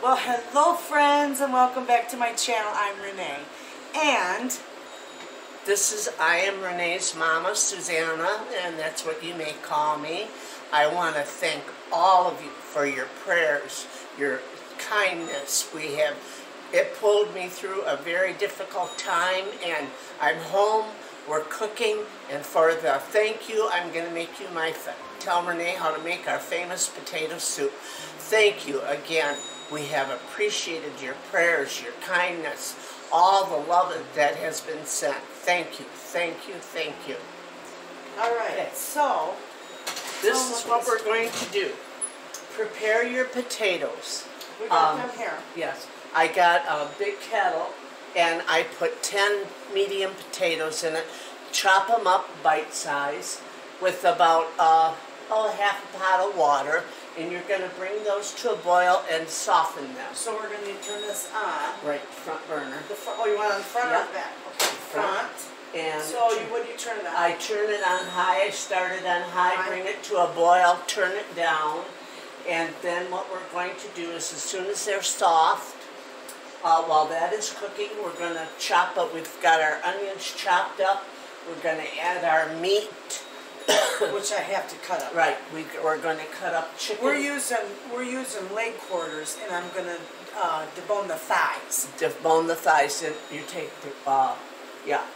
Well, hello friends, and welcome back to my channel. I'm Renee, and I am Renee's mama, Susanna, and that's what you may call me. I want to thank all of you for your prayers, your kindness. It pulled me through a very difficult time, and I'm home, we're cooking, and for the thank you, I'm going to make you tell Renee how to make our famous potato soup. Thank you again. We have appreciated your prayers, your kindness, all the love that has been sent. Thank you, thank you, thank you. all right, so This is what we're going to do. Prepare your potatoes. we got them here. Yes. I got a big kettle, and I put 10 medium potatoes in it. Chop them up bite-size with about half a pot of water, and you're going to bring those to a boil and soften them. So we're going to turn this on. Right, front burner. Oh, you want it on the front or Yep. the back? Okay, front. And So what do you turn it on? I turn it on high. I start it on high, bring it to a boil, turn it down, and then what we're going to do is as soon as they're soft, while that is cooking, we're going to chop up. We've got our onions chopped up. We're going to add our meat. Which I have to cut up. Right, we're going to cut up chicken. We're using leg quarters, and I'm going to debone the thighs. Debone the thighs, and you take the,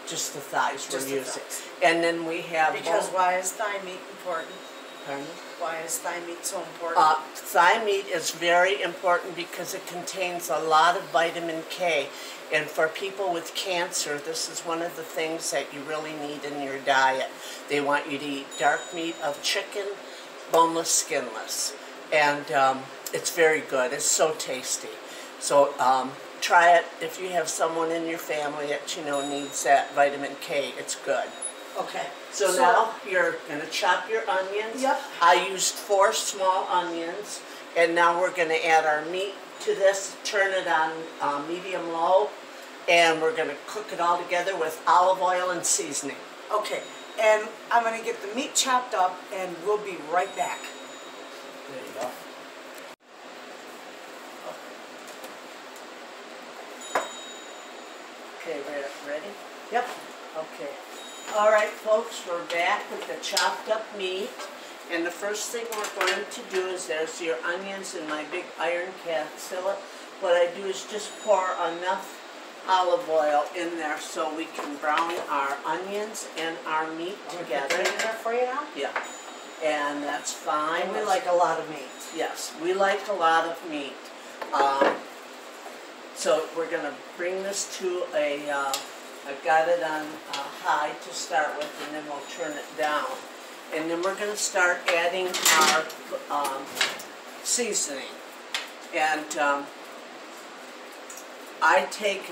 just the thighs Just we're the using. thighs. And then we have... Because why is thigh meat important? Pardon? Why is thigh meat so important? Thigh meat is very important because it contains a lot of vitamin K. And for people with cancer, this is one of the things that you really need in your diet. They want you to eat dark meat of chicken, boneless, skinless. And it's very good. It's so tasty. So try it if you have someone in your family that you know needs that vitamin K. It's good. Okay. So now you're going to chop your onions. Yep. I used 4 small onions, and now we're going to add our meat to this, turn it on medium-low, and we're going to cook it all together with olive oil and seasoning. Okay, and I'm going to get the meat chopped up, and we'll be right back. There you go. Okay, ready? Yep. Okay. All right, folks, we're back with the chopped up meat. And the first thing we're going to do is there's your onions in my big iron cast skillet. What I do is just pour enough olive oil in there so we can brown our onions and our meat together. Put it in there for you now? Yeah. And that's fine. And we like a lot of meat. Yes, we like a lot of meat. So we're going to bring this to I've got it on high to start with, and then we'll turn it down. And then we're going to start adding our seasoning. And I take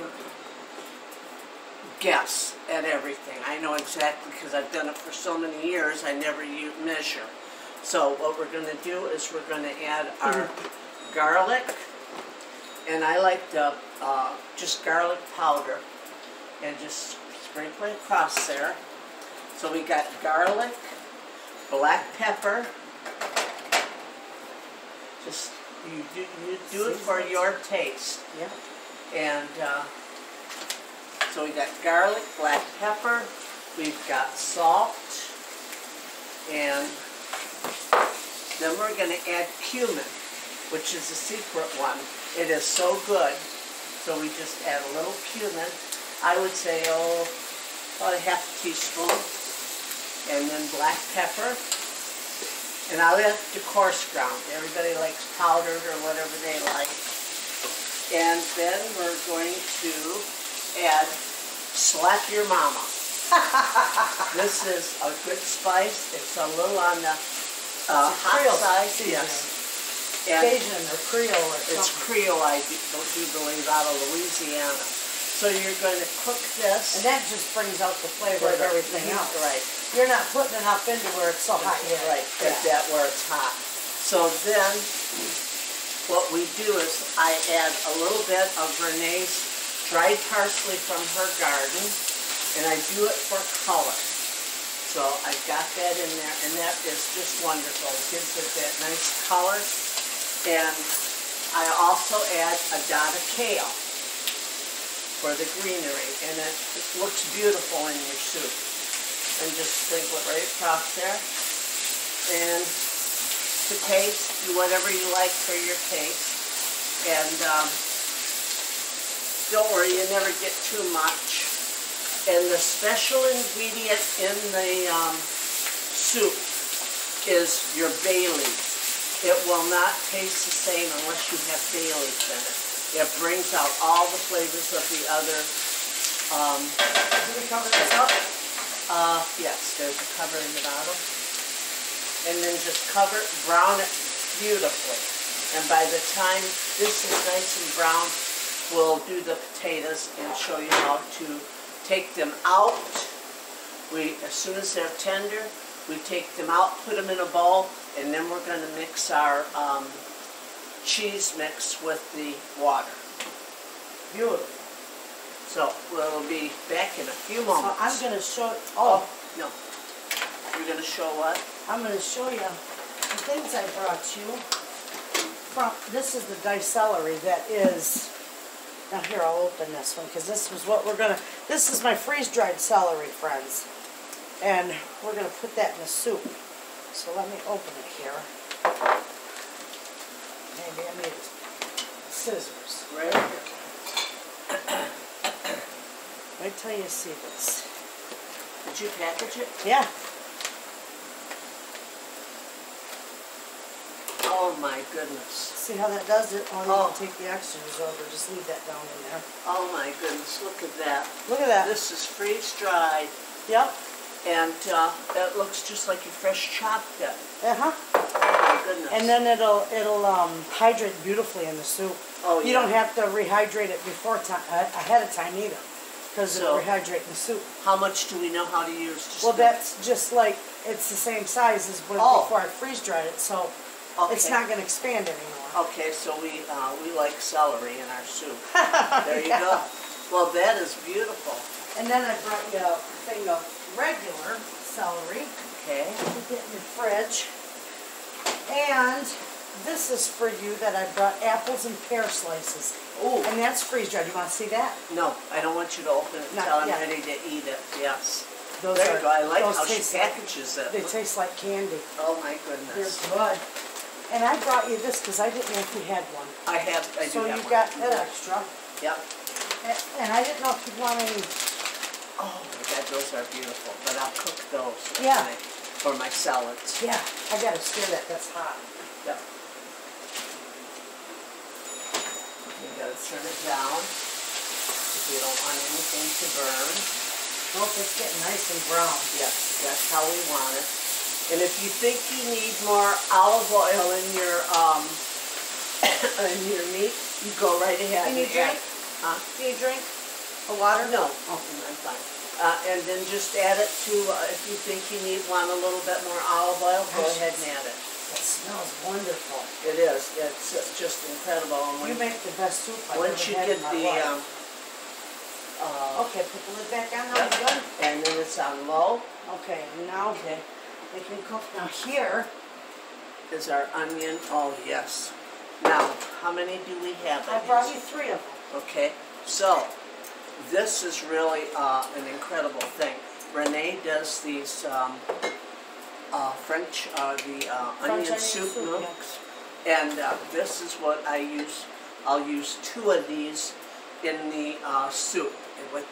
guess at everything. I know exactly because I've done it for so many years, I never measure. So what we're going to do is we're going to add our garlic. And I like the just garlic powder. And just sprinkle it across there. So we got garlic, black pepper. Just you do it for your taste. Yeah. And so we got garlic, black pepper. We've got salt, and then we're going to add cumin, which is the secret one. It is so good. So we just add a little cumin. I would say, about a half a teaspoon, and then black pepper, and I like to coarse ground. Everybody likes powdered or whatever they like. And then we're going to add Slap Your Mama. This is a good spice. It's a little on the hot side. Yes. Cajun or Creole or something. It's Creole, I do believe, out of Louisiana. So you're going to cook this. And that just brings out the flavor of everything else. Right. You're not putting enough into where it's so hot yet. Right, get that where it's hot. So then, what we do is I add a little bit of Renee's dried parsley from her garden, and I do it for color. So I've got that in there, and that is just wonderful. It gives it that nice color. And I also add a dot of kale for the greenery, and it looks beautiful in your soup. And just sprinkle it right across there. And to taste, do whatever you like for your taste. And don't worry, you never get too much. And the special ingredient in the soup is your bay leaf. It will not taste the same unless you have bay leaf in it. It brings out all the flavors of the other. Do we cover this up? Yes, there's a cover in the bottom. And then just cover it, brown it beautifully. And by the time this is nice and brown, we'll do the potatoes and show you how to take them out. As soon as they're tender, we take them out, put them in a bowl, and then we're going to mix our cheese mix with the water. Beautiful. So we'll be back in a few moments. So I'm going to show, no. You're going to show what? I'm going to show you the things I brought you. This is the diced celery that is, now here I'll open this one because this is what we're going to, this is my freeze-dried celery, friends. And we're going to put that in the soup. So let me open it here. Maybe I need scissors. Right here. Wait till you see this. Did you package it? Yeah. Oh my goodness. See how that does it? Only you take the extras over. Just leave that down in there. Oh my goodness, look at that. Look at that. This is freeze-dried. Yep. And it looks just like you fresh chopped it. Uh-huh. Oh my goodness. And then it'll hydrate beautifully in the soup. Oh, yeah. You don't have to rehydrate it ahead of time either, because it'll rehydrate in the soup. How much do we know how to use? Just well, that's just like, it's the same size as before I freeze-dried it, so it's not going to expand anymore. Okay, so we like celery in our soup. There you go. Well, that is beautiful. And then I brought you a thing of regular celery. Okay. Put it in your fridge. And this is for you that I brought apples and pear slices. Ooh. And that's freeze-dried. You want to see that? No, I don't want you to open it until I'm ready to eat it. Yes. There you go. I like how she packages it. They taste like candy. Oh my goodness. They're good. And I brought you this because I didn't know if you had one. I do have one. So you got that extra. Yep. And I didn't know if you'd want any. Oh my God, those are beautiful. But I'll cook those for my salads. Yeah, I got to stir that. That's hot. Yep. You got to turn it down if you don't want anything to burn. Oh, it's getting nice and brown. Yes, that's how we want it. And if you think you need more olive oil in your meat, you go right ahead. Can you drink? Can you drink a water? No. Okay, I'm fine. And then just add it to, if you think you want a little bit more olive oil, go ahead and add it. It smells wonderful. It is. It's just incredible. And you make the best soup I've once you get the okay, put the lid back on. Now you're good. And then it's on low. Okay, now they can cook. Now here is our onion. Oh yes. Now, how many do we have? I brought you 3 of them. Okay, so this is really an incredible thing. Renee does these French onion soup mix, and this is what I use. I'll use 2 of these in the soup with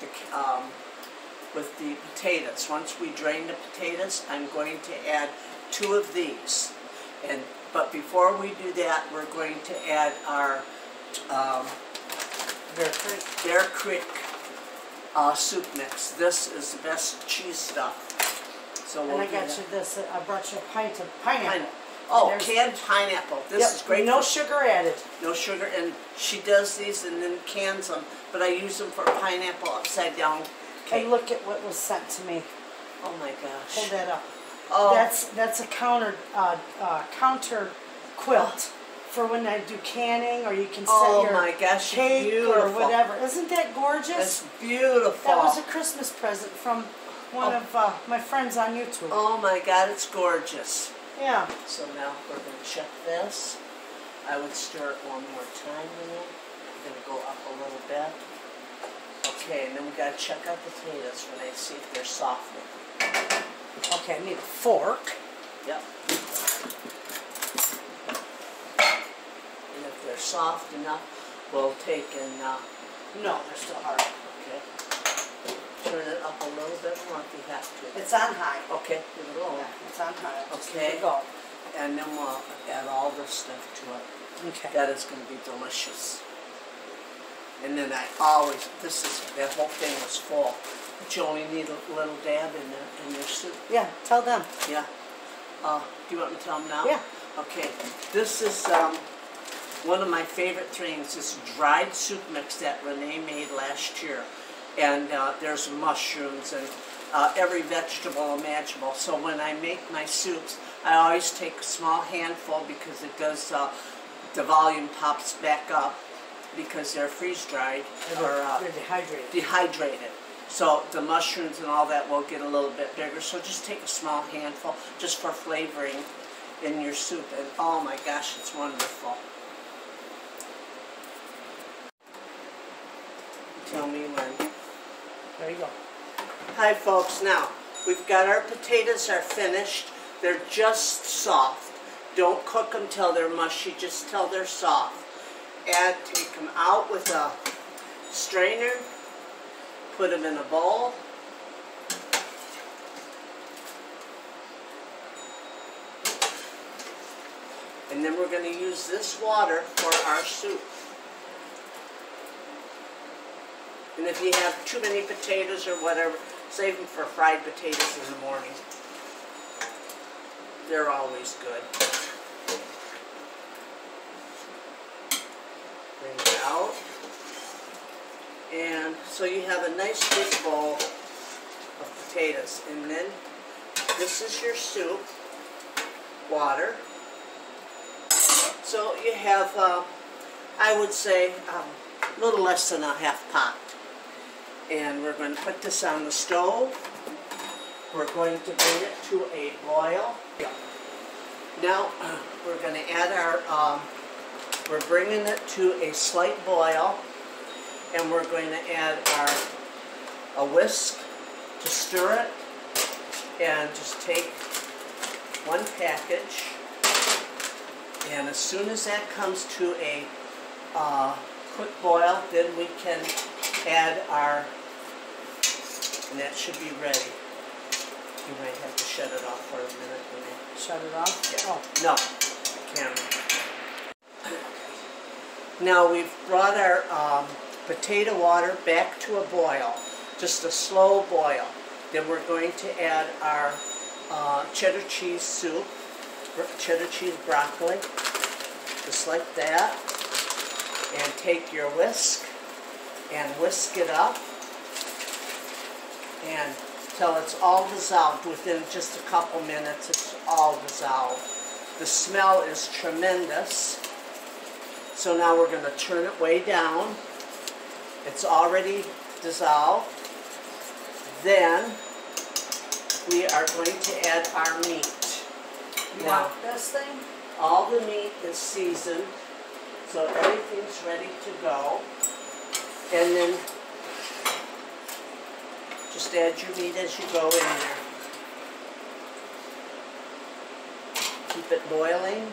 the potatoes. Once we drain the potatoes, I'm going to add 2 of these. But before we do that, we're going to add our Bear Creek soup mix. This is the best cheese stuff. So we'll I got you this. I brought you a pint of pineapple. Oh, canned pineapple. This is great. No sugar added. No sugar, and she does these and then cans them, but I use them for pineapple upside down cake. And look at what was sent to me. Oh my gosh. Hold that up. Oh. That's a counter quilt for when I do canning, or you can set your cake or whatever. Isn't that gorgeous? That's beautiful. That was a Christmas present from one of my friends on YouTube. Oh my God, it's gorgeous. Yeah. So now we're going to check this. I would stir it one more time, Renea. I'm going to go up a little bit. Okay, and then we got to check our potatoes, Renea, see if they're softening. Okay, I need a fork. Yep. And if they're soft enough, we'll take and, No, they're still hard. okay, turn it up a little bit more if you have to. It's on high. Okay, give it a roll. Yeah, it's on high. Just Okay. let it go. And then we'll add all this stuff to it. Okay. That is going to be delicious. And then I always, that whole thing was full. But you only need a little dab in your soup. Yeah, tell them. Yeah. Do you want me to tell them now? Yeah. Okay. This is one of my favorite things. This dried soup mix that Renee made last year. And there's mushrooms and every vegetable imaginable. So when I make my soups, I always take a small handful because it does, the volume pops back up because they're freeze-dried or They're dehydrated. dehydrated. So the mushrooms and all that will get a little bit bigger. So just take a small handful just for flavoring in your soup. And oh my gosh, it's wonderful. Tell me when. There you go. Hi folks, now we've got our potatoes are finished. They're just soft. Don't cook them till they're mushy, just till they're soft. Take them out with a strainer, put them in a bowl. And then we're going to use this water for our soup. And if you have too many potatoes or whatever, save them for fried potatoes in the morning. They're always good. Bring it out. And so you have a nice big bowl of potatoes. And then this is your soup, water. So you have, I would say, a little less than a half pot. And we're going to put this on the stove. We're going to bring it to a boil. Now we're going to add our, we're bringing it to a slight boil, and we're going to add a whisk to stir it, and just take one package, and as soon as that comes to a quick boil, then we can add our, and that should be ready. You might have to shut it off for a minute. Shut it off? Yeah. Oh. No, camera. Now we've brought our potato water back to a boil, just a slow boil. Then we're going to add our cheddar cheese soup, cheddar cheese broccoli, just like that. And take your whisk and whisk it up and till it's all dissolved. Within just a couple minutes, it's all dissolved. The smell is tremendous. So now we're going to turn it way down. It's already dissolved. Then we are going to add our meat. You Now, want this thing? all the meat is seasoned, so everything's ready to go. And then just add your meat as you go in there. Keep it boiling.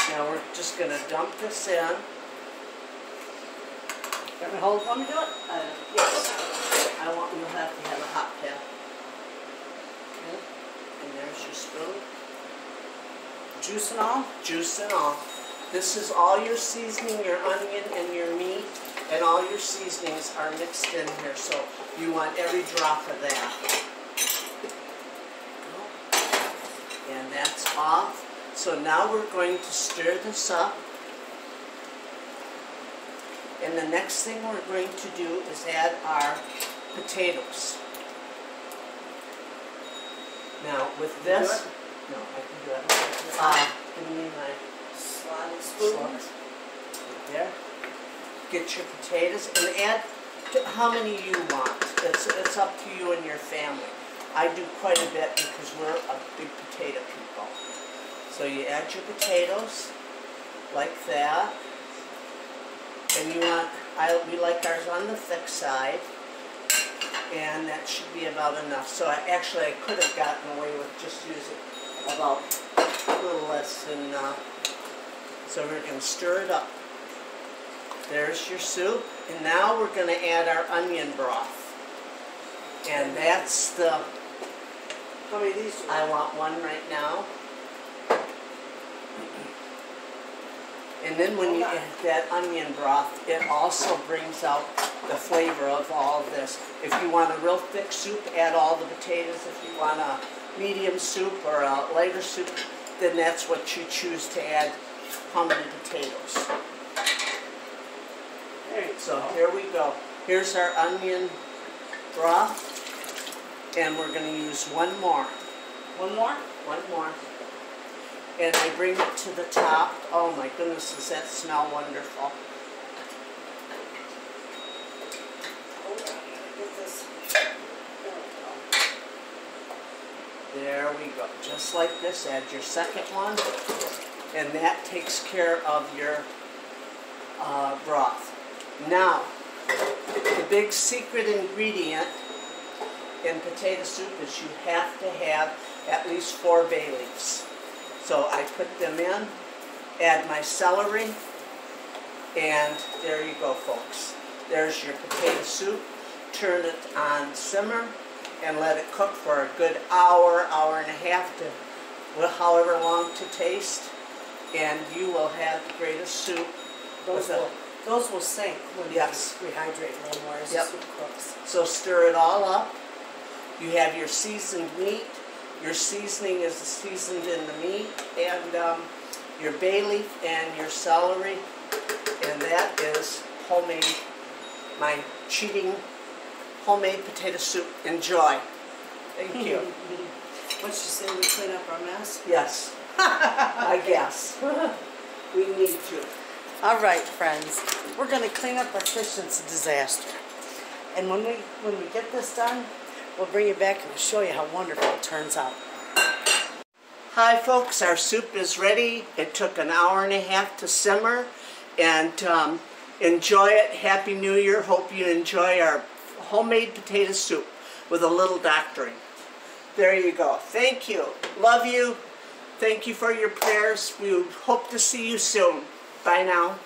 Now we're just going to dump this in. Got me hold? Want me to do it? Yes. You'll have to have a hot pan. Okay. And there's your spoon. Juice and all? Juice and all. This is all your seasoning, your onion and your meat, and all your seasonings are mixed in here, so you want every drop of that. And that's off. So now we're going to stir this up. And the next thing we're going to do is add our potatoes. Now with this, no, I can do it. Give me my Slotted spoon. right there. Get your potatoes and add how many you want. It's up to you and your family. I do quite a bit because we're a big potato people. So you add your potatoes like that. And you want, we like ours on the thick side. And that should be about enough. So I could have gotten away with just using about a little less than, so we're going to stir it up. There's your soup. And now we're going to add our onion broth. And that's the, How many of these do you want? I want one right now. And then when you add that onion broth, it also brings out the flavor of all of this. If you want a real thick soup, add all the potatoes. If you want a medium soup or a lighter soup, then that's what you choose to add, how many potatoes. So here we go. Here's our onion broth, and we're going to use one more. One more? One more. And I bring it to the top. Oh my goodness, does that smell wonderful? Hold on, I gotta get this. There we go. Just like this, add your second one. And that takes care of your broth. Now, the big secret ingredient in potato soup is you have to have at least 4 bay leaves. So I put them in, add my celery, and there you go, folks. There's your potato soup. Turn it on simmer and let it cook for a good hour, hour and a half, to however long to taste, and you will have the greatest soup. Those will sink when Yes. you rehydrate a little more as Yep. the soup cooks. So stir it all up. You have your seasoned meat. Your seasoning is seasoned in the meat, and your bay leaf and your celery, and that is homemade, my cheating homemade potato soup. Enjoy. Thank you. What you say, we clean up our mess? Yes, I guess. We need to. All right, friends, we're going to clean up our kitchen. It's a disaster. And when we get this done, we'll bring you back and we'll show you how wonderful it turns out. Hi folks, our soup is ready. It took an hour and a half to simmer, and enjoy it. Happy New Year. Hope you enjoy our homemade potato soup with a little doctoring. There you go. Thank you. Love you. Thank you for your prayers. We hope to see you soon. Bye now.